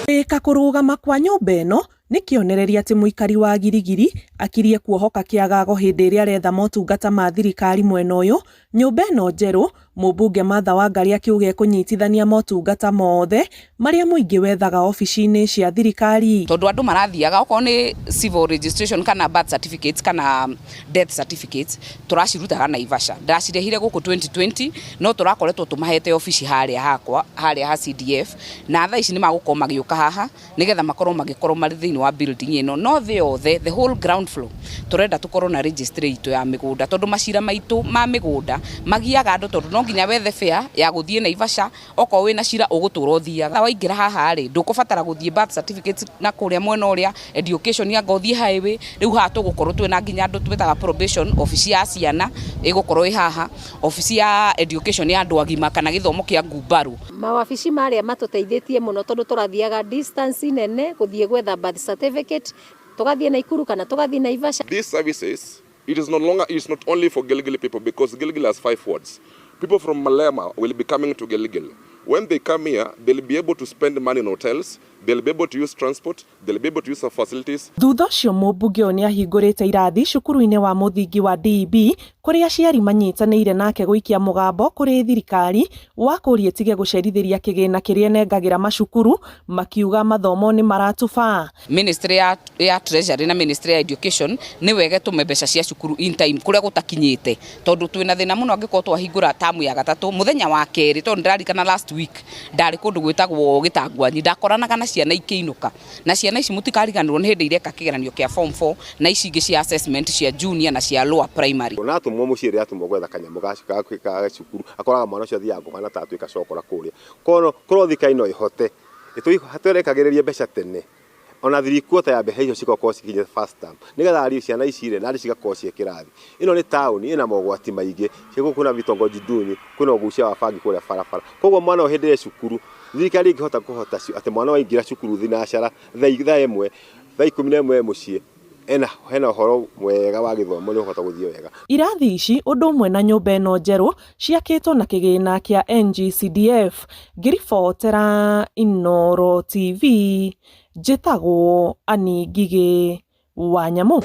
Ika kurugama kwa nyumba ĩno nĩ kĩonereria atĩ mũikari wa Girigiri akirie kuohoka kĩagago hĩndĩ ĩrĩa aretha motungata ma thirikari mwena ũyũ. Nyũmba ĩno njerũ, mũmbunge Martha Wangari akiuga kũnyitithania motungata mothe marĩa mũingĩ wethaga ofici-inĩ cia thirikari. Tondũ andũ marathiaga okorwo nĩ civil registration kana birth certificates kana death certificates turacirutaga Naivasha. Ndacirehire gũkũ 2020 no tũrakoretwo tũmahete ofici harĩa ha CDF na thaa ici nĩ magũkorwo magĩũka haha nĩgetha makorwo marĩ thĩinĩ wa building ĩno. No thĩ yothe, the whole ground floor turenda tukorwo na registry itũ ya mĩgũnda tondũ macira maitũ ma mĩgũnda magiaga andũ tondũ no nginya wethe fare ya gũthiĩ Naivasha. Okorwo wĩna cira ũgũtũra ũthiaga, waingĩra haha rĩ ndũkũbatara gũthiĩ birth certificates na kũrĩa mwena ũrĩa education ya ngothi highway. Rĩu haha tũgũkorwo twĩna nginya andũ twĩtaga probation, ofici ya ciana ĩgũkorwo ĩ haha, ofici ya education ya andũ agima kana gĩthomo kĩa ngumbaru. Mawabici marĩa matũteithĩtie mũno tondũ tũrathiaga distance nene gũthiĩ gwetha birth certificate, tugathiĩ Nakuru kana tugathiĩ Naivasha. These services, it's not only for Gilgil people, because Gilgil has 5 wards. People from Malema will be coming to Gilgil. When they come here, they'll be able to spend money in hotels, they'll be able to use transport, they'll be able to use our facilities. Thutha ũcio mũmbunge ũyũ nĩ ahingũrĩte irathi cukuru-inĩ wa mũthingi wa DEB kũrĩa aciari manyitanĩire nake gũikia mũgambo kũrĩ thirikari wa kũria tige gũcerithĩria kĩgĩna kĩrĩa nengagĩra macukuru, makiuga mathomo nĩ maratũba. Ministry ya Treasury na Ministry ya Education nĩ wega tũme mbeca cia cukuru in time kũrĩa gũtakinyĩte tondũ twĩna thĩna mũno angĩkorwo twahingũra tamu ya gatatũ mũthenya wa kerĩ tondũ ndarikana last week ndarĩ kũndũ gwĩtagwo Gĩtangwanyi ndakoranaga na ciana ikĩinũka na ciana ici mũtikariganĩrwo nĩ hĩndĩ ireka kĩgeranio kĩa form 4 na ici ingĩ cia assessment cia junior na cia lower primary. Natumwo mũciĩ atumwo gwetha kanyamũ ga cukuru akoraga mwana ũcio athiaga ngoma ta atuĩka cokora kũrĩa korwo thika ino ihote tũrekagĩrĩria mbeca tene ona thirikota ya mbeca icio cigakorwo cikinye first term nĩgetha ari ciana ici rĩ nari cigakorwo cia kĩrathi. Ino nĩ taũni ĩna mogwati maingĩ kuna vitongoji duni kuna ũgucia wa bangi kũrĩa barabara. Koguo mwana o hĩndĩ ya cukuru thirikari ĩngĩhota kũhota atĩ mwana waingĩra cukuru thinacara thaa 1 thaa 11 mũciĩ hena ũhoro mwega wa gĩthomo nĩ ũhota gũthiĩ wega. Irathi ici ũndũ ũmwe na nyũmba ĩno njerũ ciakĩtwo na kĩgĩna kĩa NGCDF. Ngĩribotera Inooro TV njĩtagwo Annie Ngigĩ Wanyamũ.